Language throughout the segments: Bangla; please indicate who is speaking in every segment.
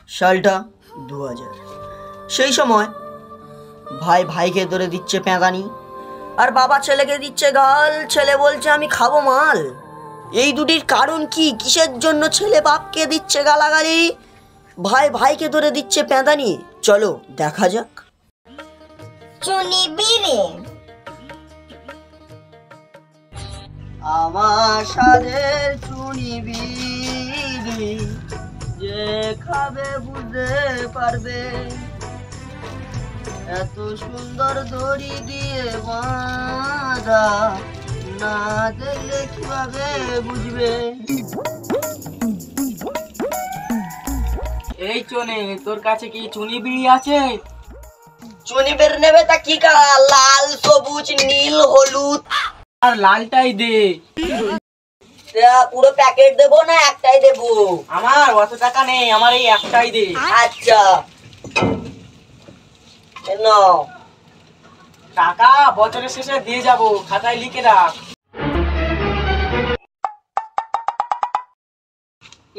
Speaker 1: সালটা 2000। সেই সময় ভাই ভাইকে ধরে দিচ্ছে প্যাঁদানি, আর বাবা ছেলেকে দিচ্ছে গাল। ছেলে বলছে আমি খাবো মাল। এই দুটির কারণ কি? কিসের জন্য ছেলে বাপকে দিচ্ছে গালাগালি, ভাই ভাইকে ধরে দিচ্ছে প্যাঁদানি? চলো দেখা যাক।
Speaker 2: চুনি বিড়ি
Speaker 1: আমার সাজের চুনি বিড়ি, যে খাবে বুঝতে পারবে, এত সুন্দর দড়ি দিয়ে বাঁধা, না দেখলে কিভাবে বুঝবে?
Speaker 3: এই চনে, তোর কাছে কি চুনি বিড়ি আছে?
Speaker 1: চুনি বের নেবে তা কি কালার? লাল, সবুজ, নীল, হলুদ।
Speaker 3: আর লালটাই দে।
Speaker 1: পুরো প্যাকেট দেবো না একটাই দেবো?
Speaker 3: আমার অত টাকা নেই, আমার এই একটাই দে।
Speaker 1: আচ্ছা নাও।
Speaker 3: টাকা বছরের শেষে দিয়ে যাবো, খাতায় লিখে রাখ।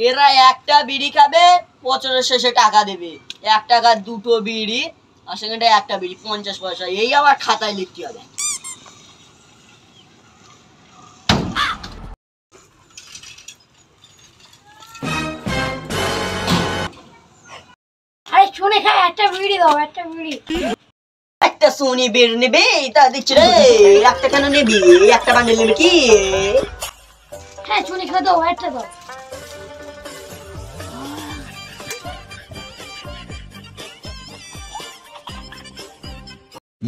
Speaker 1: এরা একটা বিড়ি খাবে, বছরের শেষে টাকা দেবে। 1 টাকার 2টো বিড়ি, আর সেখানটা একটা বিড়ি 50 পয়সা। এই আবার খাতায় লিখতে হবে।
Speaker 2: আরে শুনে খাই, একটা বিড়ি দাও, একটা বিড়ি।
Speaker 1: একটা সোনি বের নেবে তা দিচ্ছে রে। একটা কেন নেবি? একটা বান্ডেল নেবে কি?
Speaker 2: হ্যাঁ চুনি খা দাও, একটা দাও।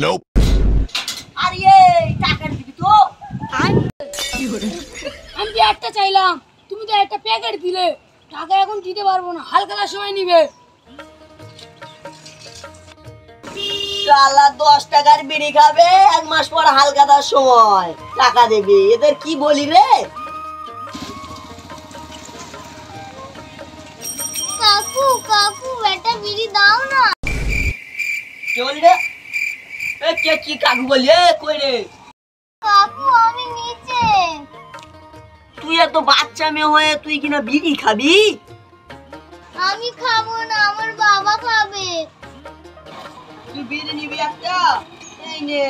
Speaker 4: Nope.
Speaker 1: আরে টাকা দিবি তো?
Speaker 2: আমি তো একটা চাইলাম, তুমি তো একটা প্যাকেট দিলে। টাকা এখন দিতে পারবো না, হালকা সময় নিবে।
Speaker 1: শালা 10 টাকার বিড়ি খাবে, 1 মাস পর হালখাতার সময় টাকা দেবে। এদের কি বলি রে?
Speaker 2: কাকু কাকু একটা বিড়ি দাও না।
Speaker 1: কে বলি রে? কে কি কাকু বলি? কই রে?
Speaker 2: কাকু আমি নিচে।
Speaker 1: তুই এত বাচ্চা মেয়ে হয়ে তুই কিনা বিড়ি খাবি?
Speaker 2: আমি খাবো না, আমার বাবা খাবে।
Speaker 1: তুই বিড়ি নিবি একটা? এই নে,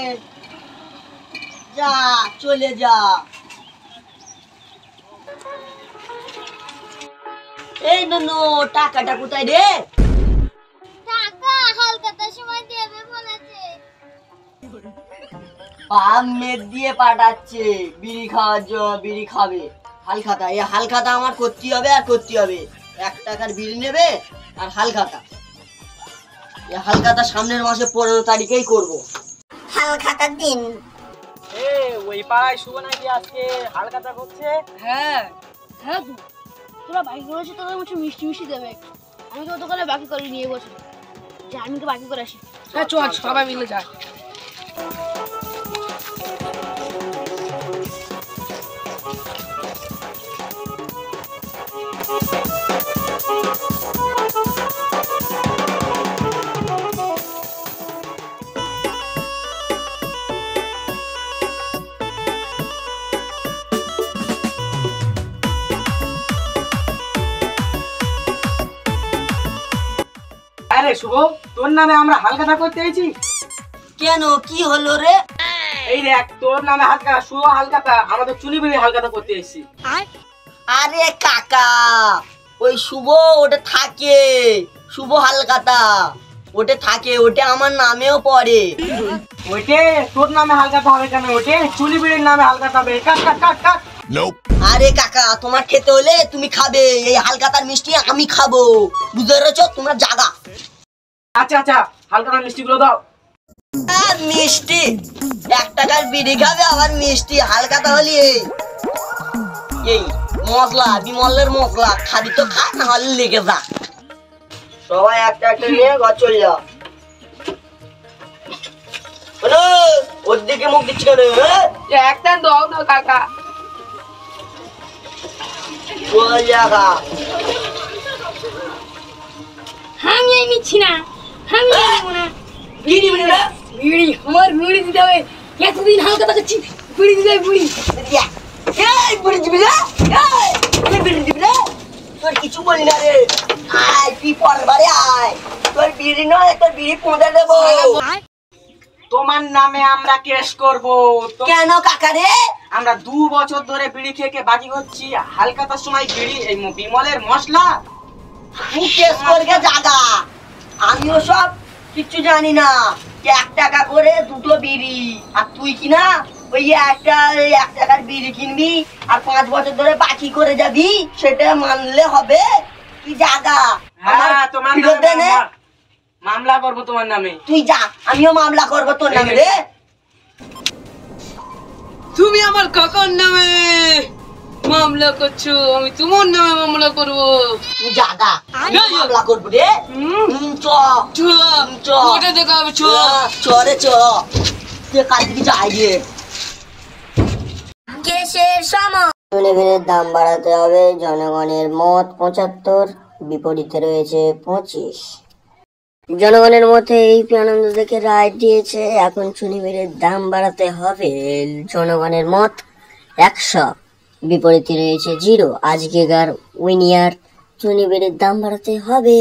Speaker 1: যা চলে যা। এই নো, টাকাটা কোথায় রে?
Speaker 2: টাকা হালকাতার সময় দেবে বলেছে।
Speaker 1: মেদ দিয়ে পাঠাচ্ছে বিড়ি খাওয়ার জন্য। বিড়ি খাবে হালখাতা। এই হালখাতা আমার করতে হবে আর করতে হবে। 1 টাকার বিড়ি নেবে আর হালখাতা। এই হালখাতা সামনের মাসে 15 তারিখেই করবো।
Speaker 2: হালখাতার দিন।
Speaker 3: এ ওই পাড়ায় শুভ নাকি আজকে হালখাতা করছে?
Speaker 2: হ্যাঁ হ্যাঁ, তোরা বাকি করেছিস, তোদের কিছু মিষ্টি মিষ্টি দেবে। আমি তো দোকানে বাকি করে নিয়ে বসে, যে আমি তো বাকি করে আসি।
Speaker 3: হ্যাঁ চল, সবাই মিলে যাই। আরে শুভ, তোর নামে আমরা হালখাতা করতে এসেছি।
Speaker 1: কেন, কি হলো রে?
Speaker 3: এই দেখ, তোর নামে হালখাতা, শুভ হালখাতা, আমাদের চুনি বিড়ি হালখাতা করতে এসেছি।
Speaker 1: আরে কাকা, ওই শুভ ওটা থাকে, শুভ হালখাতা ওটা থাকে, ওটা আমার নামেও পড়ে।
Speaker 3: ওইটে তোর নামে হালখাতা হবে কেন? ওইটে চুনি বিড়ির নামে হালখাতা হবে। কাট কাট কাট কাট।
Speaker 4: Nope.
Speaker 1: আরে কাকা, তোমার খেতে হলে তুমি খাবে, এই হালখাতার মিষ্টি আমি খাবো, বুঝতে পেরেছো? তোমরা জাগা।
Speaker 3: আচ্ছা আচ্ছা, হালখাতার মিষ্টিগুলো দাও।
Speaker 1: মিষ্টি 1 টাকার বিড়ি খাবে আবার মিষ্টি? হালখাতা হলি এই মশলা, বিমলের মশলা খাবি তো খা, না হলে লেগে যা। সবাই একটা একটা নিয়ে ঘর চলে যাও। ওর দিকে মুখ দিচ্ছি কেন?
Speaker 3: একটা দাও না কাকা।
Speaker 2: আমি নিচ্ছি না, আমি নেবো না।
Speaker 1: বিড়ি বিড়ি না,
Speaker 2: বিড়ি আমার বিড়ি দিতে হবে। এতদিন হালখাতা করছি, বিড়ি দিতে হবে। বিড়ি
Speaker 1: এই বিড়ি দিবি না? এই বিড়ি দিবি না? তোর কিছু বলি না রে। আয় তুই পরের বারে আয়, তোর বিড়ি নয় তোর বিড়ি পৌঁছে দেবো।
Speaker 3: তোমার নামে আমরা কেস করব।
Speaker 1: কেন কাকা রে?
Speaker 3: আমরা 2 বছর ধরে বিড়ি খেয়ে বাজি হচ্ছি, হালকাতার সময় বিড়ি এই বিমলের মশলা।
Speaker 1: তুই কেস করবে জাগা, আমিও সব কিচ্ছু জানি না। 1 টাকা করে 2টো বিড়ি, আর তুই কি না ওই 1 টাকার বিড়ি কিনবি আর 5 বছর ধরে বাকি করে যাবি, সেটা মানলে হবে? তুই জাগা,
Speaker 3: হ্যাঁ, তোমার
Speaker 1: ফেরত দে নে।
Speaker 3: মামলা করব তোমার নামে।
Speaker 1: তুই যা, আমিও মামলা করবো তোর নামে রে।
Speaker 4: তুমি আমার কাকার নামে মামলা করছো, আমি তোমার নামে মামলা করবো।
Speaker 1: তুই জাগা, আমি মামলা করবো রে। চ চ
Speaker 4: কোর্টে দেখা হবে, চ।
Speaker 1: চ রে চ, তুই কাল থেকে যাই রে। কেসের সময় চুনিবিড়ির দাম বাড়াতে হবে, জনগণের মত 75, বিপরীতে রয়েছে 25। জনগণের মতে এই আনন্দ দেখে রায় দিয়েছে এখন চুনিবিড়ির দাম বাড়াতে হবে, জনগণের মত 100, বিপরীতে রয়েছে 0। আজকেকার উইনিয়ার, চুনিবিড়ির দাম বাড়াতে হবে।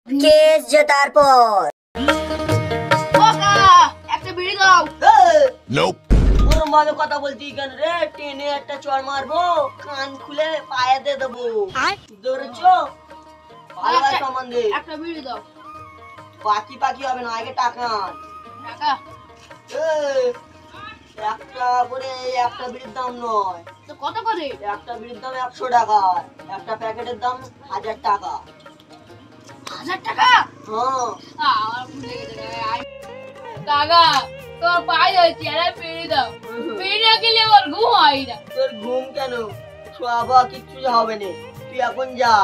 Speaker 1: কেস জেতার পর
Speaker 2: কাকা একটা বিড়ি দাও।
Speaker 1: ওরম ভাবে কথা বলতি কেন রে? টেনে একটা চড় মারবো, কান খুলে পায়ে দিয়ে দেবো। ধরেছো? ভালোবাসা সম্বন্ধে
Speaker 2: একটা বিড়ি দাও।
Speaker 1: বাকি পাকি হবে না, আগে টাকা আন।
Speaker 2: কাকা
Speaker 1: এই, 1 টাকা করে একটা বিড়ির দাম নয়,
Speaker 2: তো কত করে?
Speaker 1: একটা বিড়ির দাম 100 টাকা, একটা প্যাকেটের দাম 1000 টাকা।
Speaker 2: 1000 টাকা?
Speaker 1: হ্যাঁ,
Speaker 2: আমার ভুলে গেছে কাকা, তোর পায়ে যাচ্ছি, আরে বিড়ি দাও। বিড়ি না খেলে আমার ঘুম হয় না।
Speaker 1: তোর ঘুম কেন? খাওয়া কিচ্ছু হবে না, তুই এখন যা,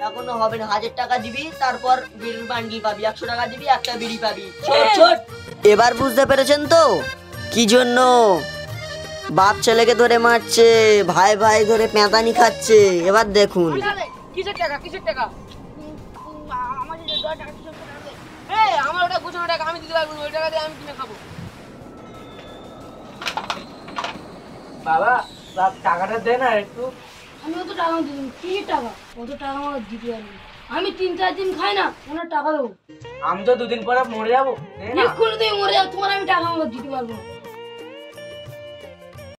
Speaker 1: এখনো হবে না। 1000 টাকা দিবি, তারপর বিড়ির বান্ডিল পাবি। 100 টাকা দিবি, একটা বিড়ি পাবি। ছোট এবার বুঝতে পেরেছেন তো কি জন্য বাপ ছেলেকে ধরে মারছে, ভাই ভাই ধরে পেঁদানি খাচ্ছে? এবার দেখুন।
Speaker 4: কিসের টাকা, কিসের টাকা?
Speaker 2: আমার যে 10 টাকা কিসের টাকা দে?
Speaker 4: এই, আমার ওটা গুছানো টাকা, আমি দিতে পারবো না, ওই টাকা দিয়ে আমি কিনে খাবো।
Speaker 3: বাবা, টাকাটা দে না একটু।
Speaker 2: আমি অত টাকা দিলাম, কি টাকা? অত টাকা আমার দিতে পারবো না। আমি 3-4 দিন খাই না, ওনার টাকা দেবো।
Speaker 3: আমি তো 2 দিন পরে মরে যাবো। দে না।
Speaker 2: এক্ষুনি তুমি মরে যাও, তোমার আমি টাকা আমার দিতে পারবো না।